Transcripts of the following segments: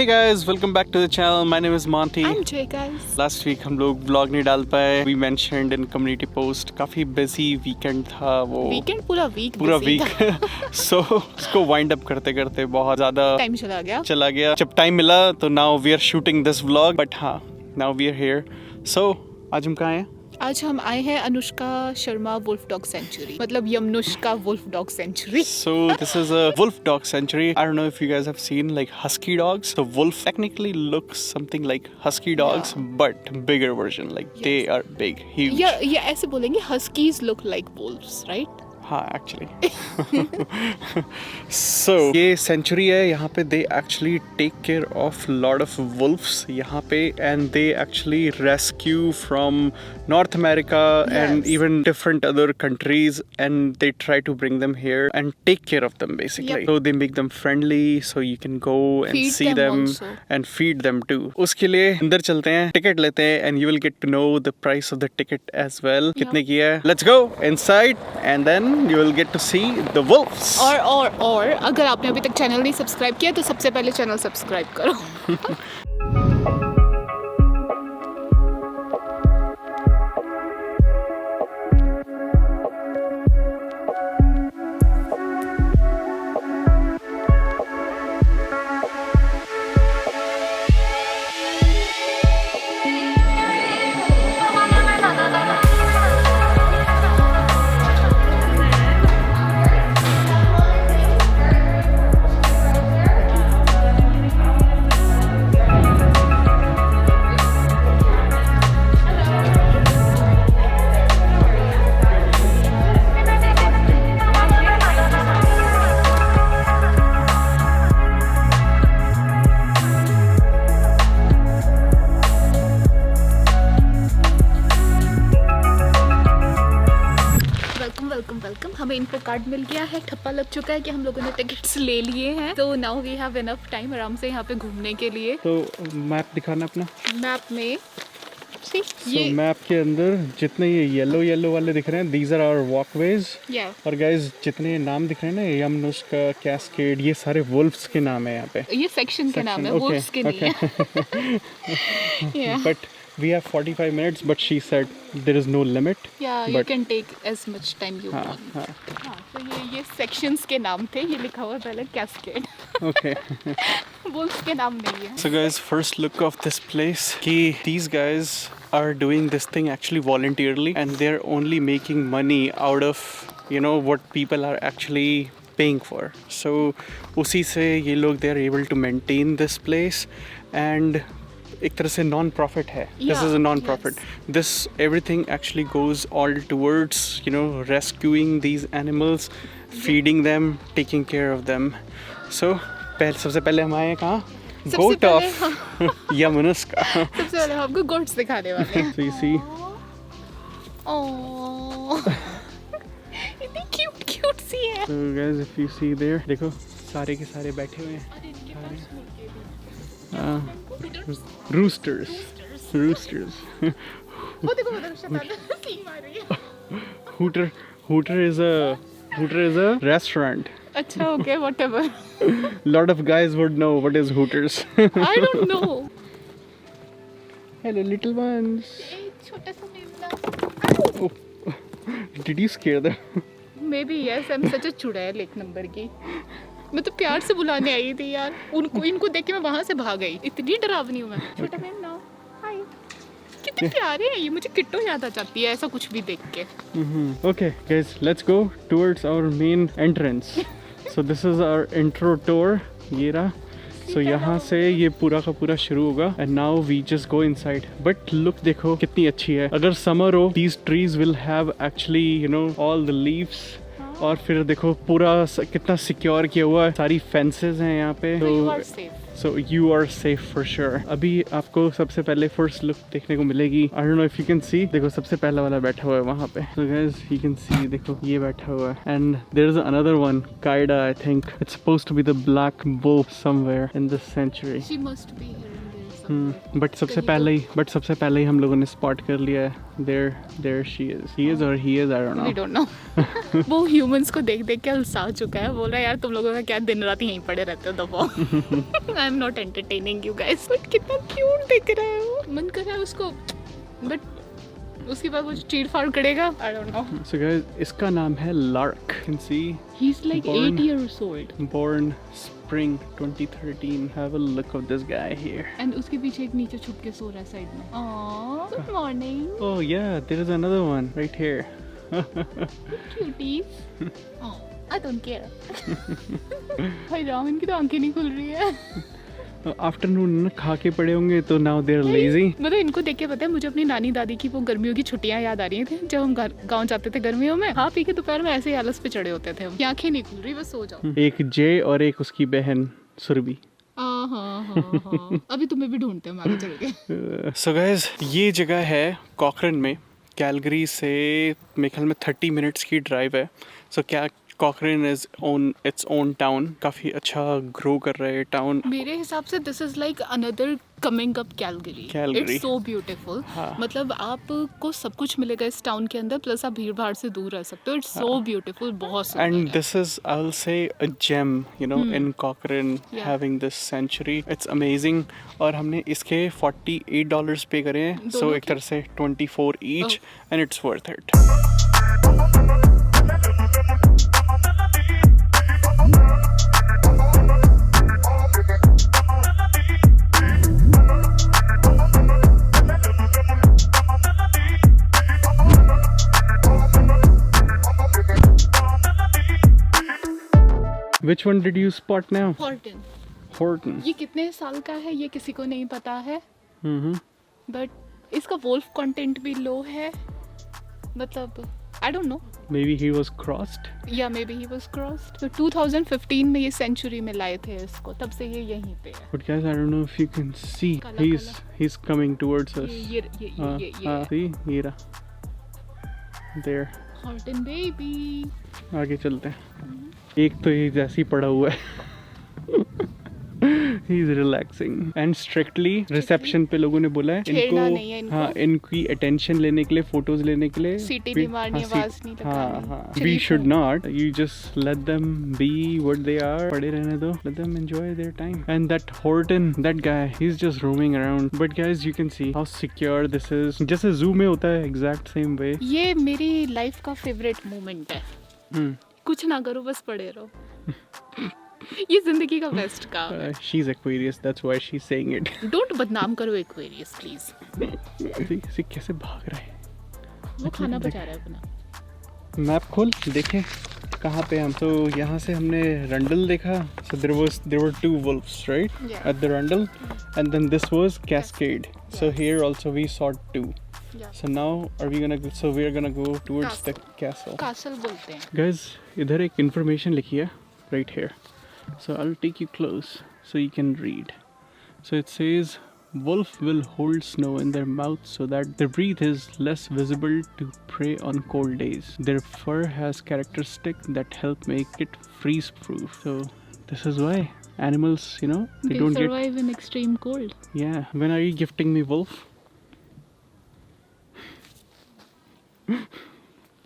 Hey guys, welcome back to the channel. My name is Monty. I'm Jay guys. Last week हम लोग vlog नहीं डाल पाए. We mentioned in community post काफी busy weekend था वो. Weekend पूरा week. So उसको wind up करते करते बहुत ज़्यादा time चला गया. जब time मिला तो now we are shooting this vlog. But हाँ, now we are here. So आज हम कहाँ हैं? आज हम आए हैं Anushka Sharma wolf dog sanctuary, मतलब Yamnuska wolf dog sanctuary. So this is a wolf dog sanctuary. I don't know if you guys have seen like husky dogs. So wolf technically looks something like husky dogs, but bigger version. Like they are big, huge. या ऐसे बोलेंगे huskies look like wolves, right? हाँ actually. So ये century है. यहाँ पे they actually take care of lot of wolves यहाँ पे, and they actually rescue from North America and even different other countries, and they try to bring them here and take care of them basically. So they make them friendly, so you can go and Feed see them also. and feed them too. उसके लिए अंदर चलते हैं, ticket लेते हैं, and you will get to know the price of the ticket as well. कितने की है? Let's go inside and then you will get to see the wolves. और अगर आपने अभी तक चैनल नहीं सब्सक्राइब किया तो सबसे पहले चैनल सब्सक्राइब करो. वेलकम. हमें इनको कार्ड मिल गया है, ठप्पा लग चुका है कि हम लोगों ने टिकट्स ले लिए हैं, तो now we have enough time आराम से यहाँ पे घूमने के लिए. तो मैप दिखाना अपना. मैप में ये मैप के अंदर जितने ये येलो वाले दिख रहे हैं, these are our walkways. और गाइस जितने नाम दिख रहे हैं ना, यमुनुष्का, कैस्केड, ये सारे वुल्फ्स के नाम है यहाँ पे. ये सेक्शन के नाम है, वुल्फ्स के नहीं है. But we have 45 minutes, but she said there is no limit. Yeah, you can take as much time you want. तो ये sections के नाम थे. ये लिखा हुआ पहले कैस्केड. Okay. वुल्फ्स के नाम नहीं है. So guys, first look of this place. कि these guys are doing this thing actually voluntarily, and they're only making money out of what people are actually paying for. So उसी से ये लोग they are able to maintain this place, and एक तरह से non-profit है. This is a non-profit. This everything actually goes all towards rescuing these animals, feeding them, taking care of them. So सबसे पहले हम आए कहाँ? Goat of यमुनुष्का. सबसे पहले हमको goats दिखाने वाले हैं. So you see. Oh, इतनी cute सी है. So guys, if you see there, देखो सारे के सारे बैठे हुए हैं. Roosters. वो देखो उधर शतान सींग मार रही है. Hooter is a restaurant. अच्छा, okay, whatever. Lot of guys would know what is Hooters. I don't know. Hello little ones. छोटा सा मेमना. Did you scare them? Maybe yes, I'm such a चुड़ैल एक नंबर की. मैं तो प्यार से बुलाने आई थी यार. इनको देख के मैं वहाँ से भाग गई. इतनी डरावनी हूँ मैं. छोटा मेमना. हाय. कितने प्यारे हैं ये. मुझे किट्टो याद आ जाती है ऐसा कुछ भी देख के. Okay guys, let's go towards our main entrance. So this is our intro tour. ये रहा. So यहाँ से ये पूरा का पूरा शुरू होगा. And now we just go inside. But look देखो कितनी अच्छी है. अगर summer हो, these trees will have actually all the leaves. और फिर देखो पूरा कितना सिक्योर किया हुआ है. सारी फेंसेस हैं यहाँ पे. So you are safe for sure. अभी आपको सबसे पहले first look देखने को मिलेगी. I don't know if you can see. देखो सबसे पहला वाला बैठा हुआ है वहाँ पे. So guys, you can see. देखो ये बैठा हुआ है. And there is another one, Qaida, I think. It's supposed to be the black wolf somewhere in this sanctuary. She must be here in this. सकते। बट सबसे कहीं तो- सबसे पहले ही हम लोगों ने स्पॉट कर लिया है। There she is, he is और he is, I don't We know. don't know. वो ह्यूमंस को देख देख के अलसा चुका है, बोल रहा है यार तुम लोगों का क्या दिन रात यहीं पड़े रहते हो, दफा। I am not entertaining you guys. But कितना क्यूट दिख रहा है वो, मन कर रहा है उसको, बट उसके बाद वो चीड़ फाड़ करेगा, I don't know. So guys, इसका नाम है lark. You can see he is like Born- 8 years old born spring 2013. Have a look of this guy here. And उसके पीछे एक नीचे छुप के सो रहा है साइड में। Good morning Oh yeah, there is another one right here. Cuties. I don't care. भाई राम, इनकी तो आंखें नहीं खुल रही है। आफ्टरनून खा के पड़े होंगे तो now they're lazy. मतलब इनको देख के पता है मुझे अपनी नानी दादी की वो गर्मियों की छुट्टियां याद आ रही थी, जब हम गांव जाते थे गर्मियों में, खा पी के दोपहर में ऐसे ही आलस पे चढ़े होते थे हम, की आंखें नहीं खुल रही, बस सो जाओ। एक जय और एक उसकी बहन सुरभि। हाँ। अभी तुम्हें भी ढूंढते हैं हम आगे चल के। सो गाइस, ये जगह है कॉकरन में। कैलगरी से मेरे ख्याल में 30 मिनट्स की ड्राइव है। सो क्या Cochrane is on its own town, काफ़ी अच्छा ग्रो कर रहा है टाउन। मेरे हिसाब से this is like another coming up Calgary. Calgary. It's so beautiful. हाँ। मतलब आपको सब कुछ मिलेगा इस टाउन के अंदर, प्लस आप भीड़ भाड़ से दूर रह सकते हो। इट्स सो ब्यूटीफुल, बहुत सुंदर And है। this is, I'll say, a gem, you know, in Cochrane, Yeah. having this sanctuary. It's amazing. और हमने इसके $48 पे करे हैं, so दोनों एक तरह से 24 each, and it's worth it. Which one did you spot now? Horton। Horton. ये कितने साल का है ये किसी को नहीं पता है, Mm-hmm. बट इसका वोल्फ कंटेंट भी लो है। मतलब I don't know, Maybe he was crossed. या may be he was crossed. तो 2015 में ये सेंचुरी में लाए थे इसको, तब से ये यहीं पे है। But guys, I don't know if you can see. Kala, He's coming towards us. ये See, ये रहा. There. Horton baby. आगे चलते हैं। एक तो ये जैसे ही पड़ा हुआ है। He is relaxing and strictly reception पे लोगों ने बोला है छेड़ना नहीं है इनको। हाँ, इनकी attention लेने के लिए, फोटोज लेने के लिए सीटी नहीं मारनी, आवाज नहीं लगानी। हाँ, we शरीफ should हो। not. You just let them be what they are. पड़े रहने दो. Let them enjoy their time. And that Horton, that guy, he's just roaming around. But guys, you can see how secure this is. जैसे zoo में होता है, exact same way. ये मेरी life का फेवरेट मोमेंट है। Hmm. कुछ ना करो, बस पड़े रहो। ये जिंदगी का बेस्ट काम है। She's Aquarius, that's why she's saying it. Don't बदनाम करो एक्वेरियस प्लीज। See कैसे भाग रहा है. वो खाना बचा रहा है अपना। मैप खोल देखें कहाँ पे हम। तो यहाँ से हमने रंडल देखा. So there were 2 wolves, right? Yeah. At the Rundle, and then this was Cascade. So Yes. here also we saw 2. Yeah. So now we are gonna go towards the castle. Castle बोलते हैं। Guys, इधर एक information लिखी है right here. So I'll take you close so you can read. So it says wolf will hold snow in their mouth so that their breath is less visible to prey on cold days. Their fur has characteristics that help make it freeze proof. So this is why animals, you know, they don't get. survive in extreme cold. Yeah. When are you gifting me wolf?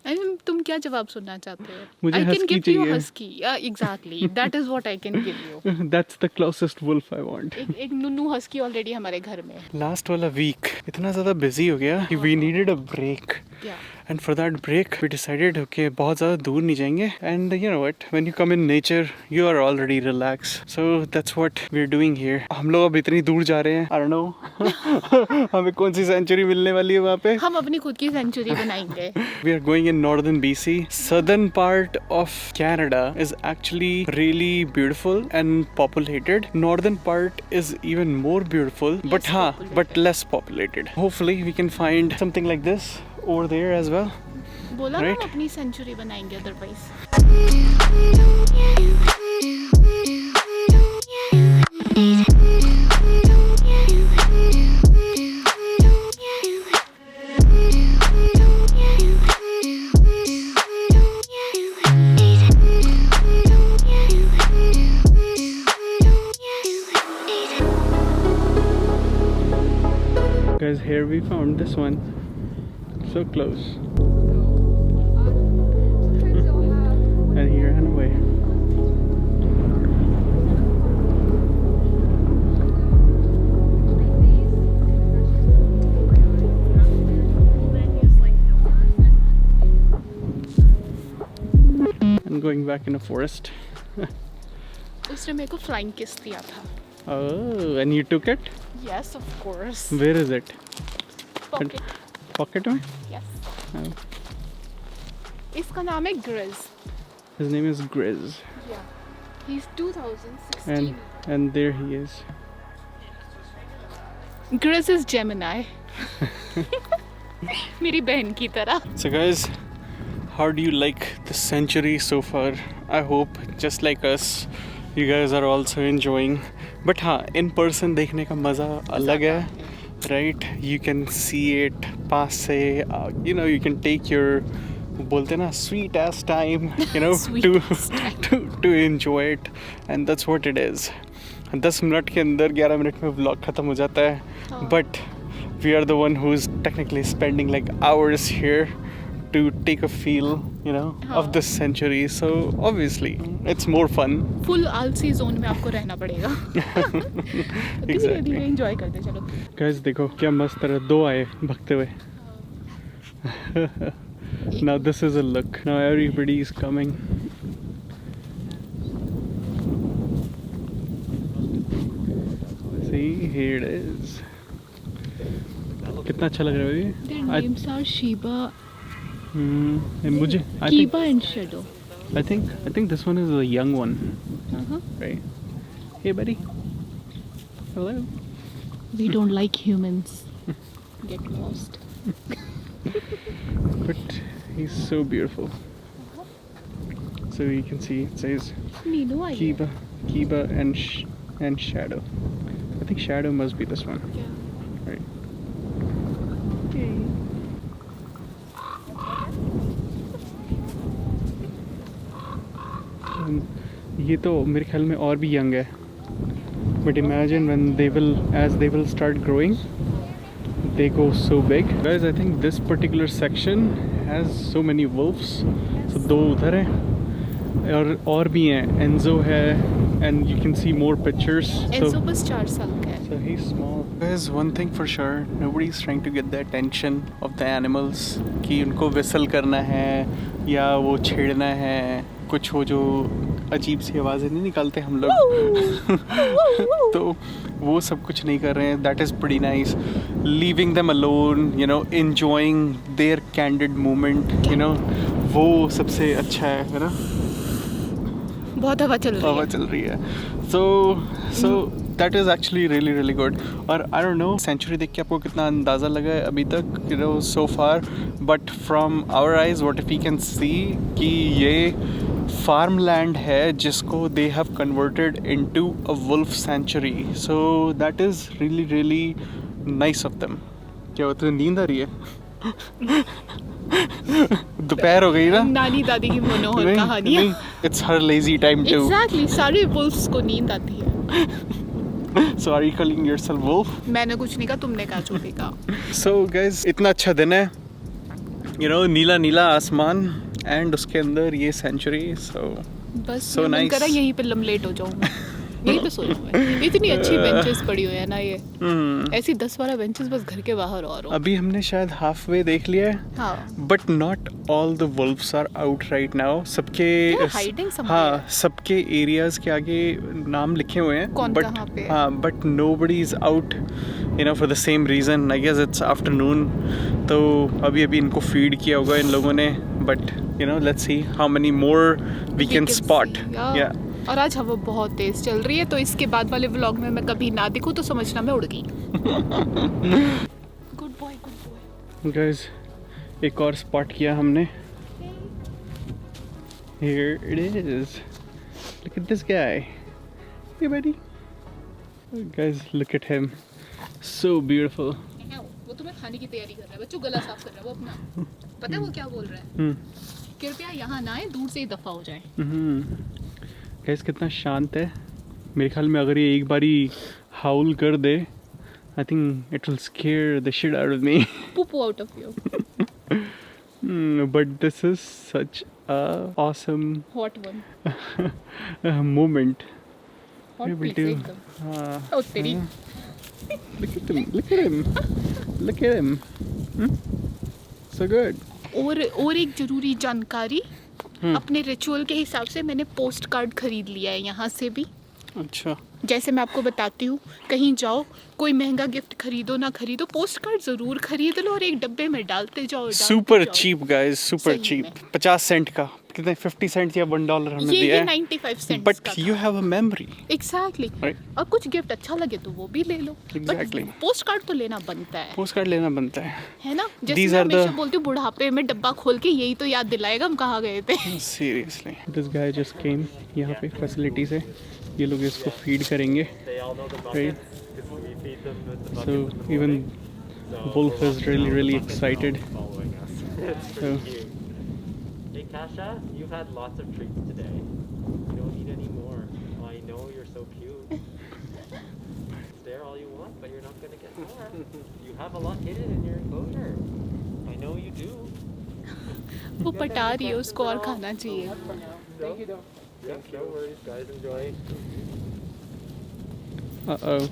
I mean, तुम क्या जवाब सुनना चाहते हो? मुझे I can husky give you चाहिए। husky. Yeah, exactly. That is what I can give you. That's the closest wolf I want. एक नुनू हस्की ऑलरेडी हमारे घर में है। Last वाला week इतना ज़्यादा busy हो गया कि we needed a break. Yeah. And for that break, we decided, okay, बहुत ज़्यादा दूर नहीं जाएंगे. And you know what? When you come in nature, you are already relaxed. So that's what we're doing here. हम लोग अब इतनी दूर जा रहे हैं. I don't know. हमें कौन सी सेंचुरी मिलने वाली है वहाँ पे? हम अपनी खुद की सेंचुरी बनाएंगे। We are going in northern BC. Southern part of Canada is actually really beautiful and populated. Northern part is even more beautiful, but populated. less populated. Hopefully we can find something like this over there as well. बोला ना Right. हम अपनी century बनाएंगे otherwise. here we found this one. So close. And here and away. And going back in a forest. उसने मेरे को flying kiss दिया था. Oh, and you took it? Yes, of course. Where is it? Pocket. Pocket में? Yes. Oh. इसका नाम है Grizz. His name is Grizz. Yeah. He's 2016. And there he is. Grizz is Gemini. मेरी बहन की तरह. So guys, how do you like the sanctuary so far? I hope just like us, you guys are also enjoying. But हाँ, in person देखने का मज़ा अलग है, right? You can see it पास से, you know, you can take your बोलते ना sweet ass time, you know, to enjoy it, and that's what it is. 10 minute के अंदर 11 मिनट में vlog खत्म हो जाता है, but we are the one who's technically spending like hours here to take a feel, you know, of the sanctuary. So obviously it's more fun. Full आलसी zone में आपको रहना पड़ेगा. Exactly. Enjoy करते चलो. Guys देखो क्या मस्त तरह 2 आए भगते हुए. Now this is a look. Now everybody is coming. See, here it is. कितना अच्छा लग रहा है ये. Their names are Shiba, मुझे I Kiba and Shadow. think this one is the young one, right? Hey buddy. Hello. We don't like humans. Get lost. But he's so beautiful. So you can see it says Nino आई है. Kiba and Shadow. I think Shadow must be this one, क्या? right? ये तो मेरे ख्याल में और भी young है. But imagine when as they will start growing, they go so big. Guys, I think this particular section has so many wolves. So 2 उधर हैं और भी हैं. Enzo है, and you can see more pictures. Enzo बस 4 साल का है. So he's small. Guys, one thing for sure, nobody's trying to get the attention of the animals कि उनको whistle करना है या वो छेड़ना है. कुछ वो जो अजीब सी आवाज़ें नहीं निकालते हम लोग. तो वो सब कुछ नहीं कर रहे हैं. That is pretty nice. Leaving them alone, you know, enjoying their candid moment, you know, वो सबसे अच्छा है ना. बहुत हवा चल रही है. So that is actually really good. और I don't know सेंचुरी देख के आपको कितना अंदाज़ा लगा है अभी तक, you know, so far, but from our eyes what if we can see कि ये farmland है जिसको they have converted into a wolf sanctuary. So that is really nice of them. क्या होता है, नींद आ रही है? दोपहर हो गई ना. नानी दादी की मनोहर कहानियाँ. It's her lazy time too. Exactly, सारे wolves को नींद आती है. So are you calling yourself wolf? मैंने कुछ नहीं कहा, तुमने कहा जो भी कहा. So guys, इतना अच्छा दिन है, you know, नीला आसमान and उसके अंदर ये सेंचुरी. So बस so मन nice. करा यहीं पे लम्बलेट हो जाऊँ. यहीं पे सो जाऊँ. इतनी अच्छी बेंचेस पड़ी हुई है ना ये. ऐसी 10-12 बेंचेस बस घर के बाहर और हो. अभी हमने शायद half way देख लिया है. हाँ. But not all the wolves are out right now. सबके They are hiding somewhere. हाँ, सबके एरियाज के आगे नाम लिखे हुए हैं. कौन but कहाँ पे है? हाँ, but nobody is out, you know, for the same reason. I guess it's afternoon. तो अभी इनको फीड किया होगा इन लोगों ने. But you know, let's see how many more we can spot. see. Yeah. और आज हवा बहुत तेज चल रही है, तो इसके बाद वाले व्लॉग में मैं कभी ना दिखूं तो समझना मैं उड़ गई. Good boy. Guys, एक और स्पॉट किया हमने. Here it is. Look at this guy. Hey buddy. Guys, look at him. So beautiful. वो तुम्हें खाने की तैयारी कर रहा है. बच्चों गला साफ कर रहा है वो अपना. पता है वो क्या बोल रहा है? कृपया यहाँ ना आए, दूर से ही दफा हो जाए. Guys, कितना शांत है. मेरे ख्याल में अगर ये एक बारी हाउल कर दे, I think it will scare the shit out of me. Poo poo out of you. But this is such a awesome Hot one. moment. Hot Able piece to- एकदम. Oh तेरी. Look at him! Look at him! Look at him! So good. और एक जरूरी जानकारी. अपने ritual के हिसाब से मैंने पोस्ट कार्ड खरीद लिया है यहाँ से भी. अच्छा. जैसे मैं आपको बताती हूँ, कहीं जाओ, कोई महंगा गिफ्ट खरीदो ना खरीदो, पोस्ट कार्ड जरूर खरीद लो और एक डब्बे में डालते जाओ. Super cheap guys, super सही cheap. में. 50 सेंट का. कितने 50 सेंट या $1 हमने ये दिया है. 95 सेंट्स But का. you have a memory. Exactly. Right. और कुछ गिफ्ट अच्छा लगे तो वो भी ले लो. Exactly. बट पोस्ट कार्ड तो लेना बनता पोस्ट कार्ड लेना बनता है. है ना. जैसे These मैं are the- हमेशा बोलती हूँ, बुढ़ापे में डब्बा खोल के यही तो याद दिलाएगा हम कहाँ गए थे. Seriously. This guy just came यहाँ पे फैसिलिटी से. ये लोग इसको फीड करेंगे. They all know the Right. buckets. We feed them with the So buckets in the even morning. So Wolf we're is walking really, around really with the buckets excited. now following us. It's So- pretty cute. Hey Kasha, you've had lots of treats today. You don't need any more. I know you're so cute. Stare all you want, but you're not gonna get more. You have a lot hidden in your enclosure. I know you do. वो पटा रही है, उसको और खाना चाहिए. Yeah, no worries, guys. Enjoy. Uh-oh.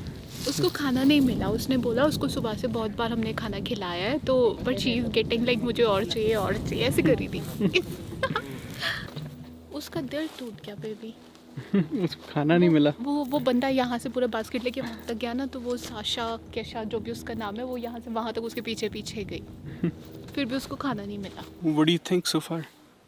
उसको खाना नहीं मिला. उसने बोला उसको सुबह से बहुत बार हमने खाना खिलाया है तो but she is getting like मुझे और चाहिए ऐसे कर रही थी. उसका दिल टूट गया बेबी. उसको खाना नहीं मिला. वो बंदा यहाँ से पूरा बास्केट लेके वहाँ तक गया ना, तो वो साशा कैशा जो भी उसका नाम है, वो यहाँ से वहाँ तक उसके पीछे पीछे गई. फिर भी उसको खाना नहीं मिला. What do you think so far?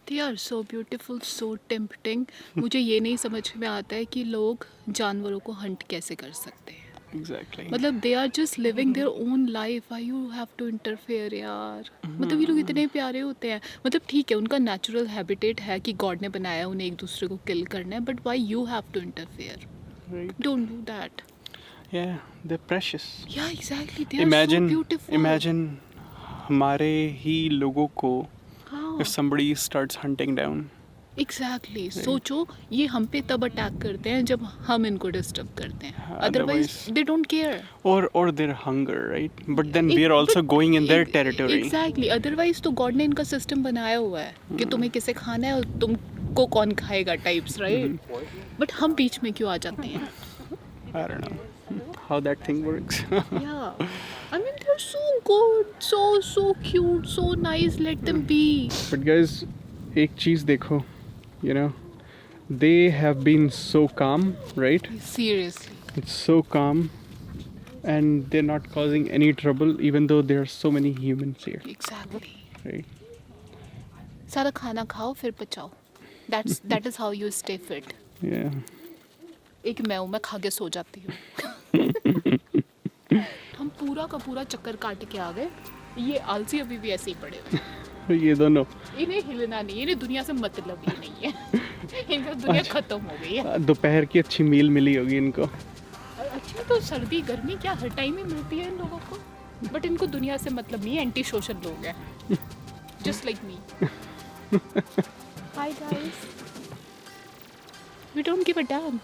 They are so beautiful, so tempting. मुझे ये नहीं समझ में आता है कि लोग जानवरों को हंट कैसे कर सकते हैं. Exactly. मतलब they are just living their own life. Why you have to interfere यार. मतलब ये लोग इतने प्यारे होते हैं. मतलब ठीक है, उनका नेचुरल हैबिटेट है कि गॉड ने बनाया उन्हें एक दूसरे को किल करना है, but why you have to interfere? Right. Don't do that. Yeah, they're precious. Yeah, exactly. They are so beautiful. Imagine हमारे ही लोगों को हाँ. if somebody starts hunting down. Exactly. सोचो ये हम पे तब अटैक करते हैं जब हम इनको डिस्टर्ब करते हैं. हाँ, otherwise otherwise- they don't care. Or their hunger, right? But then we are also going in their territory. Exactly. Otherwise तो गॉड ने इनका सिस्टम बनाया हुआ है कि तुम्हें किसे खाना है और तुमको कौन खाएगा टाइप्स, राइट. बट हम बीच में क्यों आ जाते हैं. I don't know how that thing works. या I mean they are so good, so cute, so nice. Let them be. But guys, एक चीज देखो, you know, they have been so calm, right? Seriously. It's so calm, and they're not causing any trouble, even though there are so many humans here, exactly. right? सारा खाना खाओ फिर पचाओ. That is how you stay fit. Yeah. एक मैं खा के सो जाती हूँ. हम पूरा का पूरा चक्कर काट के आ गए. ये आलसी अभी भी ऐसे ही पड़े हुए हैं. ये दोनों इन्हें हिलना नहीं, इन्हें दुनिया से मतलब ही नहीं है. इनका दुनिया खत्म हो गई है. दोपहर की अच्छी मील मिली होगी इनको. अच्छा तो सर्दी गर्मी क्या हर टाइम ही मिलती है इन लोगों को. बट इनको दुनिया से मतलब नहीं है. एंटी सोशल लोग हैं, just like me. Hi guys, we don't give a damn.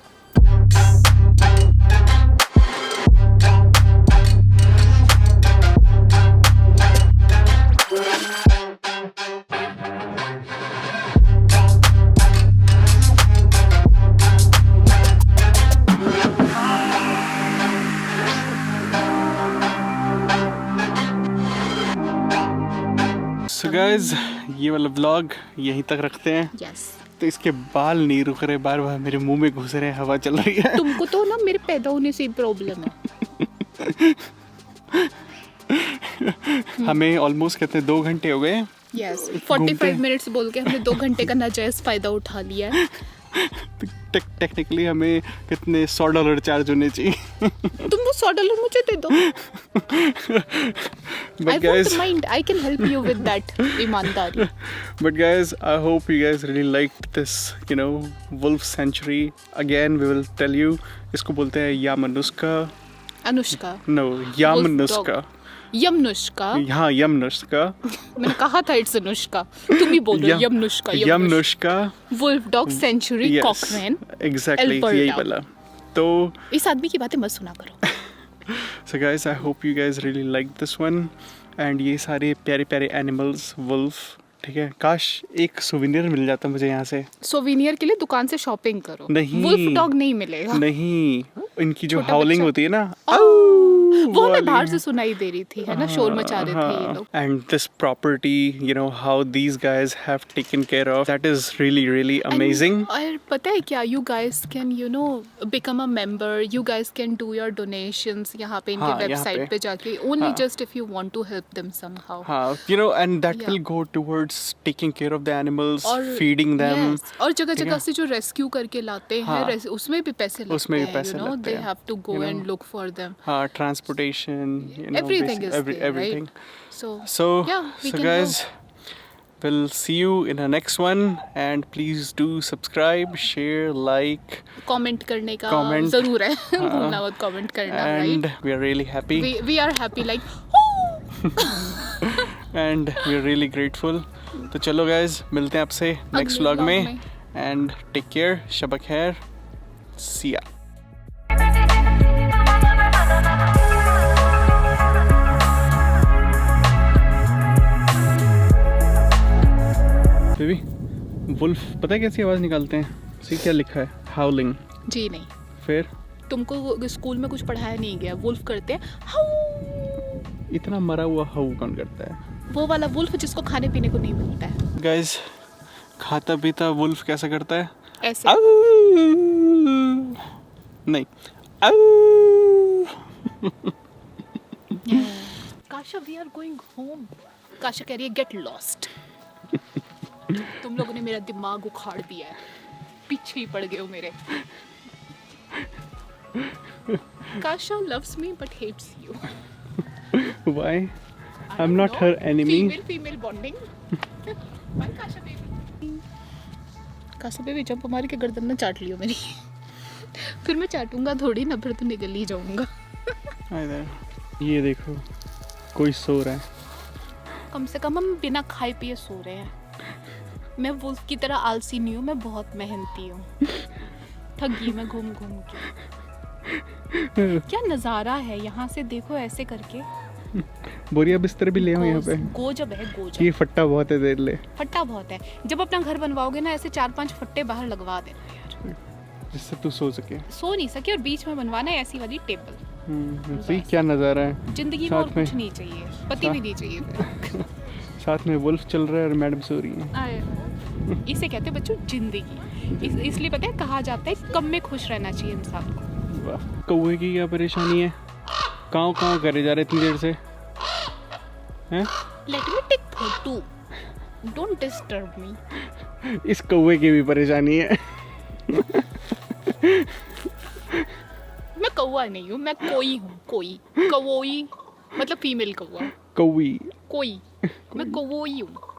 So guys, ये वाला व्लॉग यहीं तक रखते हैं. यस. तो इसके बाल नहीं रुक रहे, बार बार मेरे मुंह में घुस रहे हैं, हवा चल रही है. तुमको तो ना मेरे पैदा होने से प्रॉब्लम है. हमें ऑलमोस्ट कहते हैं 2 घंटे हो गए. यस. घूमते 45 मिनट्स बोल के हमने 2 घंटे का नाजायज फायदा उठा लिया है. टेक्निकली हमें कितने $100 चार्ज होने चाहिए. तुम वो $100 मुझे दे दो. I But guys, won't mind. I can help you with that. ईमानदारी. but guys, I hope you guys really liked this, you know, Wolf Sanctuary. Again, we will tell you, इसको बोलते हैं यामनुष्का. अनुष्का. No, यामनुष्का. यमनुष्का. हाँ, यमनुष्का. मैंने कहा था इट्स अनुष्का. तुम ही बोलो Yamnuska. Yamnuska. Wolf dog sanctuary Yes, Cochrane. exactly. Alberta. यही वाला. तो इस आदमी की बातें मत सुना करो. So guys, I hope you guys really liked this one. And ये सारे प्यारे प्यारे एनिमल्स, वुल्फ, ठीक है. काश एक सोविनियर मिल जाता मुझे यहाँ से. सोविनियर के लिए दुकान से शॉपिंग करो. नहीं. वुल्फ डॉग नहीं मिलेगा. नहीं, इनकी जो छोटा हाउलिंग बच्चा. होती है ना, वो हमें बाहर से सुनाई दे रही थी, है ना, शोर मचा रहे थे ये लोग. And this property, you know, how these guys have taken care of, that is really, really amazing. और पता है क्या, you guys can, you know, become a member, you guys can do your donations यहाँ पे इनके हाँ, यहाँ website पे जाके, only just if you want to help them somehow. हाँ, you know, and that Yeah. will go towards taking care of the animals, और feeding them. yes, और जगह ठीक जगह है? से जो रेस्क्यू करके लाते हैं, हाँ. उसमें भी पैसे लगते उसमें भी हैं, पैसे you know, लगते they हैं, have to go you know. and look for them. हाँ, transportation, you know, Everything is there, everything. right? So So, we so can guys, go. we'll see you in the next one, and please do subscribe, share, like, comment करने का Comment. जरूर है. भूलना मत comment करना, and right? we are really happy, We are happy like and we are really grateful. तो चलो guys, मिलते हैं आपसे next अगले vlog vlog में, में. and take care, शब खैर, see ya. बेबी, वुल्फ पता है कैसी आवाज़ निकालते हैं? सी क्या लिखा है? हाउलिंग. जी नहीं, फिर तुमको स्कूल में कुछ पढ़ाया नहीं गया. वुल्फ करते हैं हाउ. इतना मरा हुआ हाउ कौन करता है? वो वाला वुल्फ जिसको खाने पीने को नहीं मिलता है. गाइस, खाता पीता वुल्फ कैसा करता है? ऐसे. आउ! नहीं. आउ! काशा वी आर गोइंग होम. काशा कह रही है गेट लॉस्ट. तुम लोगों ने मेरा दिमाग उखाड़ दिया है, पीछे ही पड़ गए हो मेरे. काशा loves me but hates you. Why? I I'm don't not know. her enemy. Female bonding. Why Kasha baby? Kasha baby जब हमारे के गर्दन में चाट लियो मेरी. फिर मैं चाटूंगा थोड़ी ना, फिर तो निकल ही जाऊंगा. ये देखो, कोई सो रहा है. कम से कम हम बिना खाए पिए सो रहे हैं. मैं वुल्फ की तरह आलसी नहीं हूँ, मैं बहुत मेहनती हूँ. थक गई मैं घूम घूम के. क्या नज़ारा है यहाँ से, देखो ऐसे करके. बोरिया बिस्तर भी ले आओ यहाँ पे. गोजब है ये गोजब. फट्टा बहुत है, देर ले, फट्टा बहुत है. जब अपना घर बनवाओगे ना, ऐसे 4-5 फट्टे बाहर लगवा देना यार, जिससे तू सो सके. सो नहीं सके. और बीच में बनवाना है ऐसी वाली टेबल. सी क्या नज़ारा है. जिंदगी में और साथ में- कुछ नहीं चाहिए, पति भी नहीं चाहिए फिर. साथ में वुल्फ चल रहा है और मैडम सो रही है. इसे कहते हैं बच्चों जिंदगी. इसलिए पता है कहा जाता है कम में खुश रहना चाहिए इंसान को. वाह, कौवे की क्या परेशानी है? काँव काँव करे जा रहे इतनी देर से हैं? Let me take photo, don't disturb me. इस कौवे की भी परेशानी है. मैं कौवा नहीं हूँ, मैं कोई हूँ. कोई कवोई मतलब फीमेल कौवा. कौवी. कोई मैं कवोई हूँ.